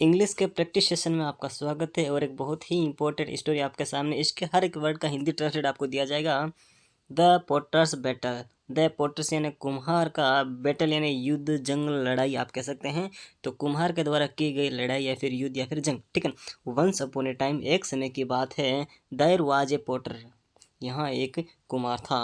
English के practice session में आपका स्वागत है और एक बहुत ही इंपॉर्टेंट स्टोरी आपके सामने। इसके हर एक वर्ड का हिंदी ट्रांसलेट आपको दिया जाएगा। The potters battle. The potters यानी कुम्हार का, बैटल यानी युद्ध, जंग, लड़ाई आप कह सकते हैं। तो कुम्हार के द्वारा की गई लड़ाई या फिर युद्ध या फिर जंग, ठीक है। वंस अपॉन ए टाइम, एक समय की बात है। देयर वाज ए पोटर, यहाँ एक कुम्हार था,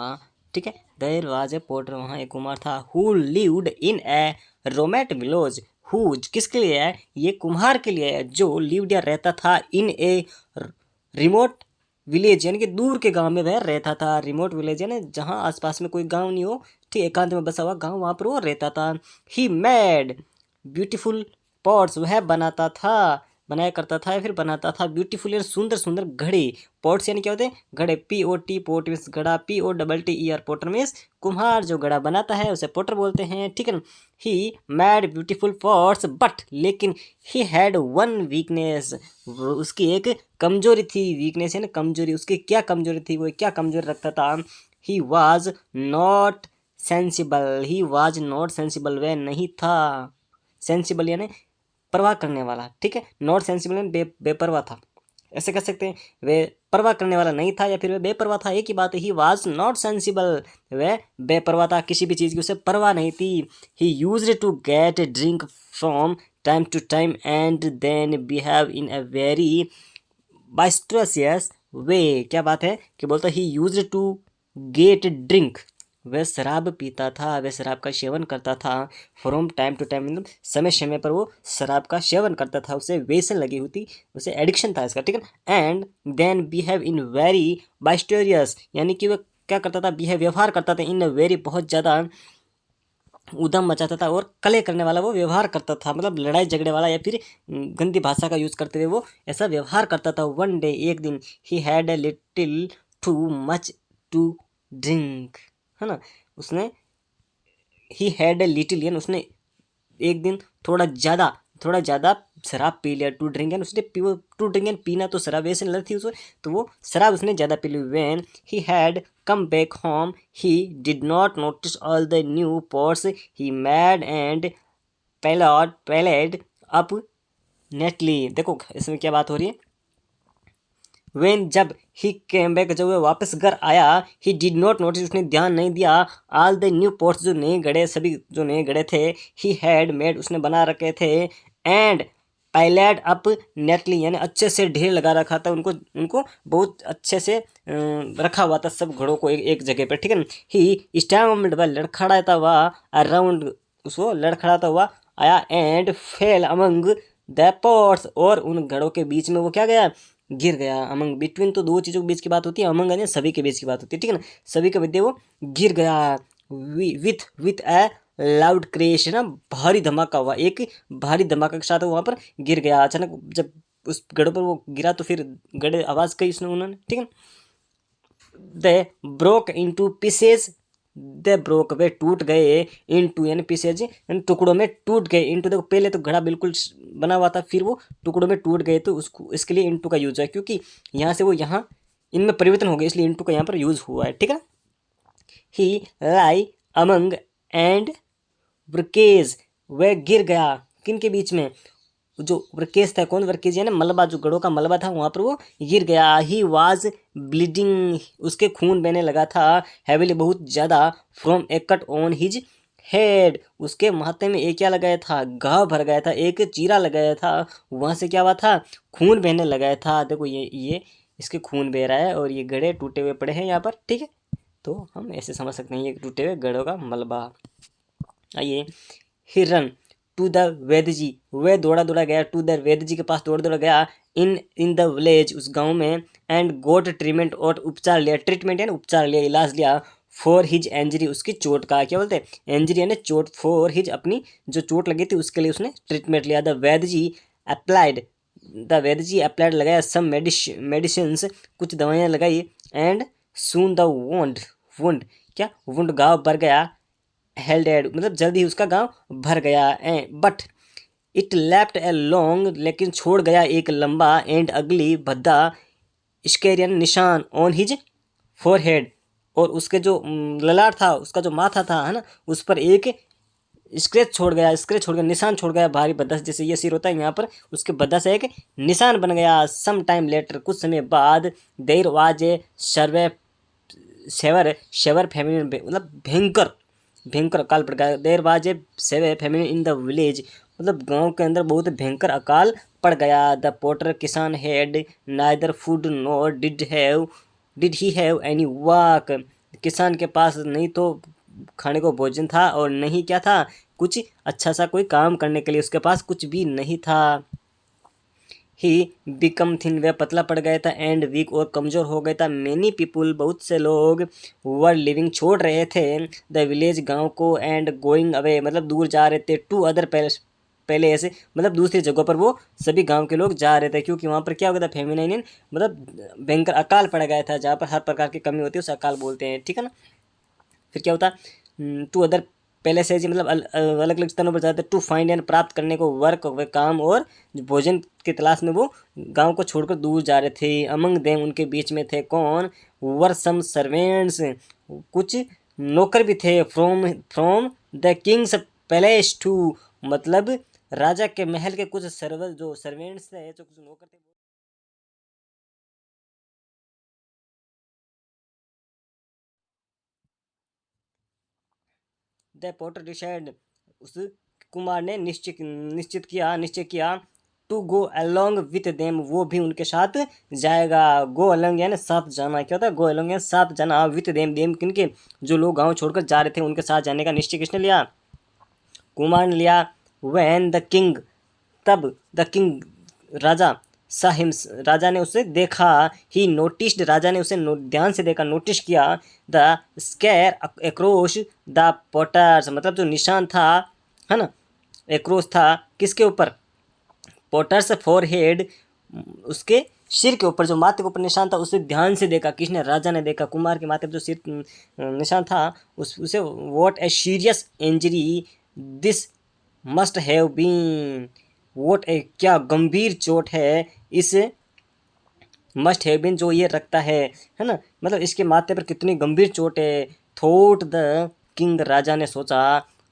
ठीक है। देयर वाज ए पोटर, वहाँ एक कुम्हार था। Who lived in a remote village. Whose किसके लिए है? ये कुम्हार के लिए है, जो लिव्ड या रहता था इन ए रिमोट विलेज यानी कि दूर के गांव में वह रहता था। रिमोट विलेज यानी जहां आसपास में कोई गांव नहीं हो, ठीक, एकांत में बसा हुआ गांव, वहां पर वो रहता था। ही मेड ब्यूटीफुल पॉट्स, वह बनाता था, बनाया करता था या फिर बनाता था ब्यूटीफुल यानी सुंदर सुंदर घड़े। पॉट्स यानी क्या होते हैं? घड़े। POT पोट मीन्स घड़ा, POTTER पोटर मीन्स कुम्हार जो घड़ा बनाता है उसे पोटर बोलते हैं, ठीक है ना। ही मैड ब्यूटीफुल पॉट्स बट, लेकिन ही हैड वन वीकनेस, उसकी एक कमजोरी थी। वीकनेस है ना कमजोरी। उसकी क्या कमजोरी थी? वो क्या कमजोरी रखता था? He was not sensible. He was not sensible, वह नहीं था सेंसिबल यानी परवाह करने वाला, ठीक है। नॉट सेंसिबल यानी बेपरवाह था, ऐसे कह सकते हैं। वे परवाह करने वाला नहीं था या फिर वह बेपरवाह था, एक ही बात है। ही वाज नॉट सेंसिबल, वह बेपरवाह था, किसी भी चीज़ की उसे परवाह नहीं थी। He used to get drink from time to time and then behave in a very boisterous way. क्या बात है कि बोलता he used to get drink, वह शराब पीता था, वह शराब का सेवन करता था। फ्रॉम टाइम टू टाइम मतलब समय समय पर वो शराब का सेवन करता था, उसे व्यसन लगी हुई थी, उसे एडिक्शन था इसका, ठीक है। And then behave in very boisterous यानी कि वह क्या करता था? बिहेव व्यवहार करता था। इन वेरी बहुत ज़्यादा उधम मचाता था और कले करने वाला वो व्यवहार करता था, मतलब लड़ाई झगड़े वाला या फिर गंदी भाषा का यूज़ करते हुए वो ऐसा व्यवहार करता था। वन डे, एक दिन, he had a little too much to drink, है ना। उसने ही हैड ए लिटिल यानी उसने एक दिन थोड़ा ज़्यादा शराब पी लिया। टू ड्रिंक एंड उसने टू ड्रिंक एंड पीना तो शराब वैसे लग थी उसको, तो वो शराब उसने ज़्यादा पी ली। When he had come back home he did not notice all the new pots he made and piled up neatly. देखो इसमें क्या बात हो रही है। वेन जब ही केम बैक, जब वह वापस घर आया, ही डिड नॉट नोटिस, उसने ध्यान नहीं दिया। ऑल द न्यू पॉट्स, जो नए घड़े, सभी जो नए घड़े थे, ही हैड मेड, उसने बना रखे थे। एंड पाइलेट अप नेटली यानी अच्छे से ढेर लगा रखा था, उनको उनको बहुत अच्छे से रखा हुआ था सब घड़ों को एक जगह पर, ठीक है। ही स्टैम्ड, वह लड़खड़ाता हुआ, अराउंड, उसको लड़खड़ाता हुआ आया। And fail among the pots, और उन घड़ों के बीच में वो क्या गया? गिर गया। अमंग बिटवीन तो दो चीज़ों के बीच की बात होती है, अमंग यानी सभी के बीच की बात होती है, ठीक है ना। सभी के बीच वो गिर गया। विथ ए लाउड क्रैश, ना भारी धमाका हुआ, एक भारी धमाका के साथ वहाँ पर गिर गया। अचानक जब उस गढ़ पर वो गिरा तो फिर गढ़े आवाज़ कही उसने, उन्होंने, ठीक है। They broke into pieces, they broke, वे टूट गए। इनटू यानी पीसेज यानी टुकड़ों में टूट गए। इनटू, देखो पहले तो घड़ा बिल्कुल बना हुआ था, फिर वो टुकड़ों में टूट गए, तो उसको इसके लिए इनटू का यूज है, क्योंकि यहाँ से वो यहाँ इनमें परिवर्तन हो गया, इसलिए इनटू का यहाँ पर यूज हुआ है, ठीक है। ही लाई अमंग एंड वर्केज, वह गिर गया किन के बीच में? जो वर्केज था, कौन वर्केज यानी मलबा, जो गढ़ों का मलबा था वहाँ पर वो गिर गया। ही वाज ब्लीडिंग, उसके खून बहने लगा था। हैविली, बहुत ज़्यादा। From A cut on his head, उसके माथे में एक क्या लगाया था? घाव भर गया था, एक चीरा लगाया था, वहाँ से क्या हुआ था? खून बहने लगाया था। देखो ये इसके खून बह रहा है और ये गड़े टूटे हुए पड़े हैं यहाँ पर, ठीक है। तो हम ऐसे समझ सकते हैं ये टूटे हुए गढ़ों का मलबा। आइए, हिरन टू द वैद्य जी, वह दौड़ा दौड़ा गया टू द वैद्य जी के पास, दौड़ा दौड़ा गया इन द विलेज, उस गांव में। एंड गोट ट्रीटमेंट, और उपचार लिया। ट्रीटमेंट यानी उपचार लिया, इलाज लिया। फॉर हिज एंजरी, उसकी चोट का, क्या बोलते हैं? एंजरी यानी चोट। फॉर हिज, अपनी जो चोट लगी थी उसके लिए उसने ट्रीटमेंट लिया। The Vaidya ji applied, the Vaidya ji applied लगाया सम मेडिसिन्स, कुछ दवाइयाँ लगाई। एंड सून द वुंड क्या? वुंड, घाव भर गया। हेल्ड एड मतलब जल्द ही उसका गांव भर गया। But it left a long, लेकिन छोड़ गया एक लंबा, एंड अगली, भद्दा, स्केरियन, निशान, ऑन हिज फोरहेड, और उसके जो ललाट था, उसका जो माथा था, है ना, उस पर एक स्क्रैच छोड़ गया, निशान छोड़ गया भारी भद्दा से, जैसे ये सिर होता है यहाँ पर, उसके भद्दा से एक निशान बन गया। सम टाइम लेटर, कुछ समय बाद, there was a survey shaver family, मतलब भयंकर भयंकर अकाल पड़ गया। देर वाज ए सेवे फैमिली इन द विलेज, मतलब गांव के अंदर बहुत भयंकर अकाल पड़ गया। द पोटर किसान had neither food nor did he have any work, किसान के पास नहीं तो खाने को भोजन था और नहीं क्या था, कुछ अच्छा सा कोई काम करने के लिए उसके पास कुछ भी नहीं था। ही बिकम थिन, वह पतला पड़ गया था, एंड वीक और कमज़ोर हो गया था। मैनी पीपुल, बहुत से लोग, वर लिविंग, छोड़ रहे थे, द विलेज, गांव को, एंड गोइंग अवे, मतलब दूर जा रहे थे, टू अदर पैलेस, मतलब दूसरी जगहों पर वो सभी गांव के लोग जा रहे थे, क्योंकि वहाँ पर क्या हो गया था, फेमिनाइन, मतलब भयंकर अकाल पड़ गया था, जहाँ पर हर प्रकार की कमी होती है उसे अकाल बोलते हैं, ठीक है ना। फिर क्या होता, टू अदर पैलेसेज, मतलब अलग अलग स्थानों पर जाते, टू फाइंड एंड, प्राप्त करने को, वर्क, वे काम और भोजन की तलाश में वो गांव को छोड़कर दूर जा रहे थे। अमंग देम, उनके बीच में थे कौन, वर सम सर्वेंट्स, कुछ नौकर भी थे, from from the king's palace too, मतलब राजा के महल के कुछ जो सर्वेंट्स थे, जो कुछ नौकर थे। द पोटर डिसाइड, उस कुमार ने निश्चय किया to go along with them, वो भी उनके साथ जाएगा। गो अलोंग यानी साथ जाना, क्या होता है, गो अलोंग यानी साथ जाना, विथ देम, किनके, जो लोग गांव छोड़कर जा रहे थे उनके साथ जाने का निश्चय किसने लिया, कुमार ने लिया। व्हेन द किंग, तब, द किंग, राजा, साहिम, राजा ने उसे देखा, ही नोटिस्ड, राजा ने उसे ध्यान से देखा, नोटिस किया, द स्केर एक्रोश द पोटर्स, मतलब जो निशान था, है ना, एक्रोश था किसके ऊपर, पोटर्स फॉर हेड, उसके सिर के ऊपर, जो माथे के ऊपर निशान था उसे ध्यान से देखा, किसने, राजा ने देखा, कुमार के माथे पर जो सिर निशान था उसे, what a serious injury this must have been, what a, क्या गंभीर चोट है इस, मस्ट हैव बीन, जो ये रखता है ना, मतलब इसके माथे पर कितनी गंभीर चोट है। थोट द किंग, राजा ने सोचा,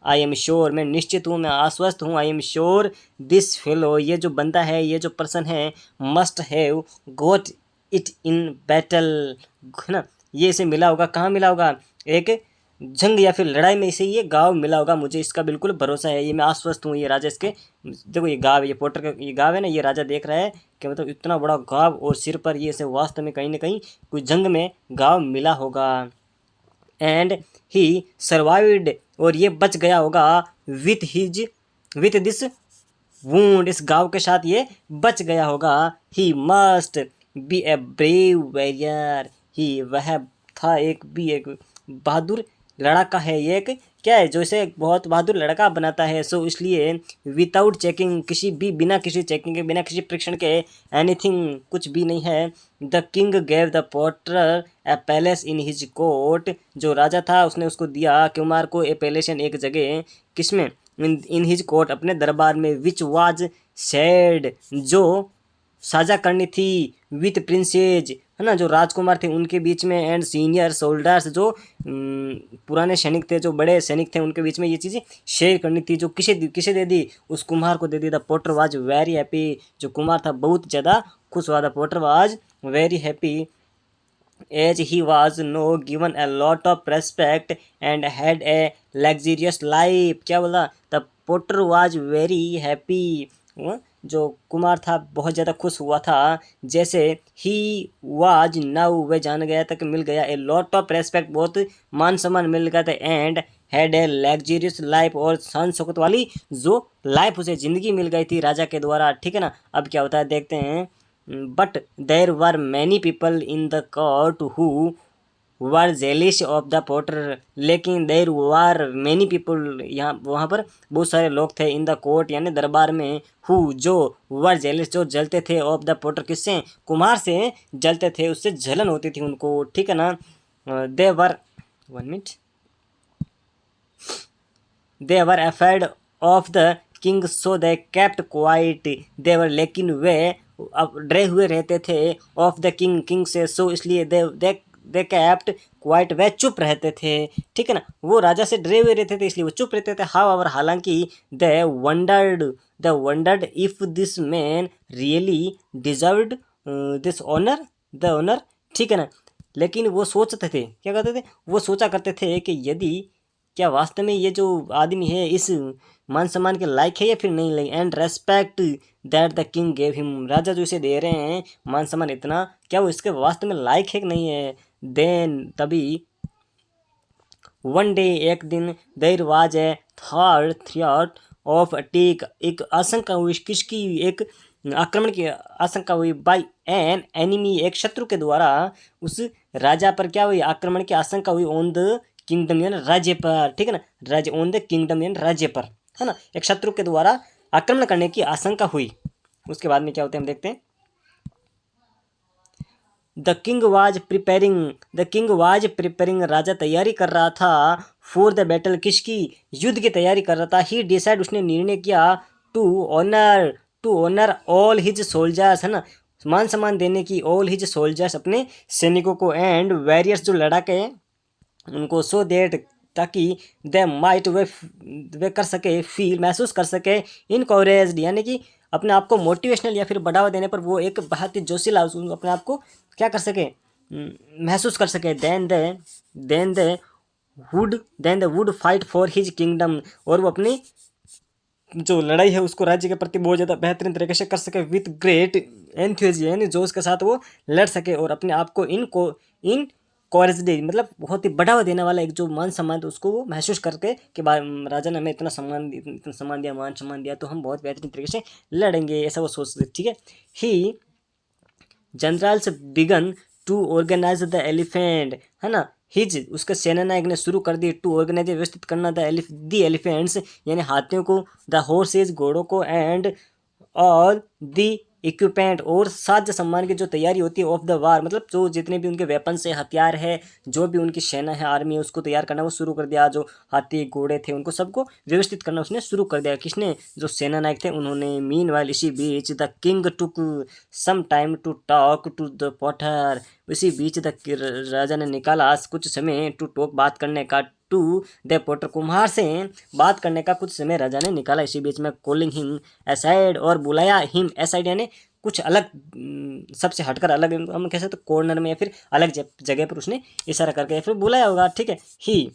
आई एम श्योर, मैं निश्चित हूँ, मैं आश्वस्त हूँ, I am sure this fellow, ये जो बंदा है, ये जो पर्सन है, must have got it in battle, है ना, ये इसे मिला होगा, कहाँ मिला होगा, एक जंग या फिर लड़ाई में इसे ये गाँव मिला होगा, मुझे इसका बिल्कुल भरोसा है, ये मैं आश्वस्त हूँ। ये राजा इसके, देखो ये गाँव, ये पोटर का ये गाँव है ना, ये राजा देख रहा है कि मतलब इतना बड़ा गाँव और सिर पर ये इसे वास्तव में कहीं ना कहीं कोई जंग में गाँव मिला होगा। एंड ही सर्वाइव्ड, और ये बच गया होगा, विथ दिस वूंड, इस गाँव के साथ ये बच गया होगा। He must be a brave warrior, he, वह था एक बहादुर लड़का है, ये एक क्या है, जो इसे एक बहुत बहादुर लड़का बनाता है। सो इसलिए विदाउट चेकिंग, बिना किसी चेकिंग के, बिना किसी परीक्षण के, एनीथिंग, कुछ भी नहीं है, the king gave the potter a palace in his court, जो राजा था उसने उसको दिया कुमार को ए पैलेस, एक जगह, किसमें, इन हिज कोर्ट, अपने दरबार में, विच वाज शेड, जो साझा करनी थी, विथ प्रिंसेज, है ना, जो राजकुमार थे उनके बीच में, एंड सीनियर सोल्डर्स, जो पुराने सैनिक थे, जो बड़े सैनिक थे, उनके बीच में ये चीज़ें शेयर करनी थी, जो किसे दे दी, उस कुम्हार को दे दी। The potter was very happy, जो कुमार था बहुत ज़्यादा खुश हुआ। The potter was very happy as he was now given a lot of respect and had a luxurious life, क्या बोला, the potter was very happy, जो कुमार था बहुत ज़्यादा खुश हुआ था, जैसे ही वाज नाउ, वह जान गया था कि मिल गया, ए लॉट ऑफ रेस्पेक्ट, बहुत मान सम्मान मिल गया था, and had a luxurious life, और शान शौकत वाली जो लाइफ, उसे ज़िंदगी मिल गई थी राजा के द्वारा, ठीक है ना। अब क्या होता है देखते हैं। But there were many people in the court who were jealous of the potter, लेकिन देर वर मैनी पीपल, यहाँ वहाँ पर बहुत सारे लोग थे, इन द कोर्ट यानी दरबार में, हु, जो, वर जेलिश, जो जलते थे, ऑफ द पोटर, किससे, कुम्हार से जलते थे, उससे जलन होती थी उनको, ठीक है ना। They were, 1 minute, they were afraid of the king, so they kept quiet, they were, लेकिन वे अब डरे हुए रहते थे, ऑफ द किंग से, सो इसलिए दे कैप्ट क्वाइट, वह चुप रहते थे, ठीक है ना, वो राजा से डरे हुए रहते थे इसलिए वो चुप रहते थे। हाउएवर, हालांकि they wondered if this man really deserved this honour, the honour, ठीक है ना, लेकिन वो सोचते थे, क्या करते थे, वो सोचा करते थे कि यदि क्या वास्तव में ये जो आदमी है इस मान सम्मान के लायक है या फिर नहीं लायक, and respect that the king gave him, राजा जो इसे दे रहे हैं मान सम्मान इतना, क्या वो इसके वास्तव में लायक है कि नहीं है। देन तभी वन डे, एक दिन, there was a throat of attack, एक आशंका हुई किसकी, एक आक्रमण की आशंका हुई, बाय एन एनिमी, एक शत्रु के द्वारा उस राजा पर क्या हुई, आक्रमण की आशंका हुई, ऑन द किंगडम यानी राज्य पर, ठीक है ना, राज्य, ऑन द किंगडम यानी राज्य पर, है ना, एक शत्रु के द्वारा आक्रमण करने की आशंका हुई। उसके बाद में क्या होते हैं हम देखते हैं। द किंग वाज प्रिपेयरिंग, राजा तैयारी कर रहा था, फॉर द बैटल, किसकी, युद्ध की तैयारी कर रहा था। ही डिसाइड, उसने निर्णय किया, to honour all his soldiers, है ना, मान सम्मान देने की, ऑल हिज सोल्जर्स, अपने सैनिकों को, एंड वॉरियर्स, जो लड़ाके हैं उनको, सो देट, ताकि दे माइट, वे कर सके, फील, महसूस कर सके, इनकरेज्ड, यानी कि अपने आप को मोटिवेशनल या फिर बढ़ावा देने पर वो एक बहुत ही जोशीला अपने आप को क्या कर सके, महसूस कर सके। Then they would fight for his kingdom, और वो अपनी जो लड़ाई है उसको राज्य के प्रति बहुत ज़्यादा बेहतरीन तरीके से कर सके, विथ ग्रेट एंथुजियाज्म, यानी जोश के साथ वो लड़ सके, और अपने आप को इन कोरेजडी, मतलब बहुत ही बढ़ावा देने वाला एक जो मान सम्मान था उसको वो महसूस करके कि राजा ने हमें इतना सम्मान दिया, मान सम्मान दिया, तो हम बहुत बेहतरीन तरीके से लड़ेंगे, ऐसा वो सोचते, ठीक है। He generals began to organise the elephant, है ना, हिज, उसके सेना नायक ने शुरू कर दी, टू ऑर्गेनाइज, व्यवस्थित करना, द एलिफेंट्स, यानी हाथियों को, द हॉर्सेज, घोड़ों को, एंड ऑल द इक्विपमेंट, और साज सम्मान की जो तैयारी होती है, ऑफ द वार, मतलब जो जितने भी उनके वेपन्स है, हथियार है, जो भी उनकी सेना है, आर्मी है, उसको तैयार करना वो शुरू कर दिया। जो हाथी घोड़े थे उनको सबको व्यवस्थित करना उसने शुरू कर दिया, किसने, जो सेना नायक थे उन्होंने। मीनवाइल, इसी बीच, the king took some time to talk to the potter, इसी बीच राजा ने निकाला कुछ समय, टू टॉक, बात करने का, टू द पॉटर, कुम्हार से बात करने का कुछ समय राजा ने निकाला इसी बीच में। कॉलिंग हिम एसाइड, और बुलाया हिम एसाइड, यानी कुछ अलग, सबसे हटकर अलग, हम कह सकते कॉर्नर में या फिर अलग जगह पर उसने इशारा करके या फिर बुलाया होगा, ठीक है। ही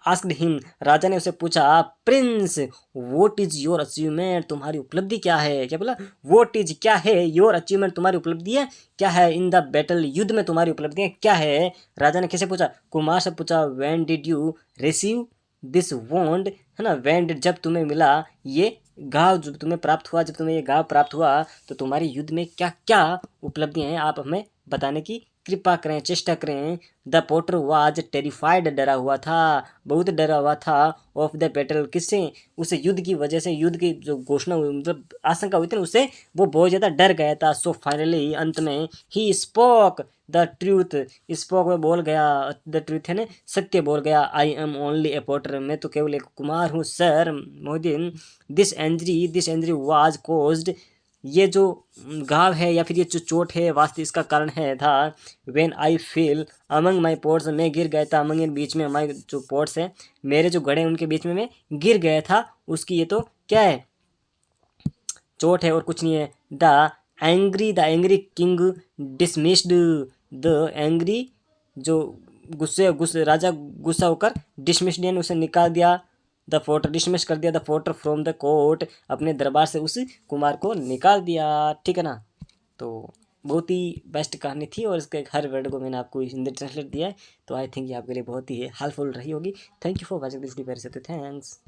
आस्क्ड हिम, राजा ने उसे पूछा, Prince what is your achievement, तुम्हारी उपलब्धि क्या है, क्या बोला, व्हाट इज, क्या है, योर अचीवमेंट, तुम्हारी उपलब्धि है क्या है, इन द बैटल, युद्ध में तुम्हारी उपलब्धियां क्या है। राजा ने कैसे पूछा, कुमार से पूछा, when did you receive this wound, है ना, व्हेन डिड, जब तुम्हें मिला ये घाव, जब तुम्हें प्राप्त हुआ, जब तुम्हें ये घाव प्राप्त हुआ तो तुम्हारी युद्ध में क्या क्या उपलब्धियां हैं, आप हमें बताने की कृपा करें, चेष्टा करें। द पोटर वाज टेरिफाइड, डरा हुआ था, बहुत डरा हुआ था, ऑफ द बैटल, किससे, उसे युद्ध की वजह से, युद्ध की जो घोषणा हुई, मतलब आशंका हुई थी ना, उससे वो बहुत ज़्यादा डर गया था। सो फाइनली, अंत में, he spoke the truth, spoke में बोल गया, द ट्रूथ है ना, सत्य बोल गया, I am only a potter, मैं तो केवल एक कुमार हूँ सर मोहद्दीन। दिस इंजरी वाज कॉज्ड, ये जो घाव है या फिर ये जो चोट है वास्तव इसका कारण है था, when I feel among my ports, मैं गिर गया था, अमंग इन, बीच में, हमारे जो पोर्ट्स है, मेरे जो घड़े हैं उनके बीच में मैं गिर गया था, उसकी ये तो क्या है, चोट है और कुछ नहीं है। The angry king dismissed, the angry, जो गुस्से राजा गुस्सा होकर, डिसमिस्ड यानी उसे निकाल दिया, द फोर्टर, डिसमिस कर दिया, द फोर्टर फ्रॉम द कोर्ट, अपने दरबार से उस कुमार को निकाल दिया, ठीक है ना। तो बहुत ही बेस्ट कहानी थी और इसके हर वर्ड को मैंने आपको हिंदी ट्रांसलेट दिया है, तो आई थिंक ये आपके लिए बहुत ही हेल्पफुल रही होगी। Thank you for watching this video, very thanks.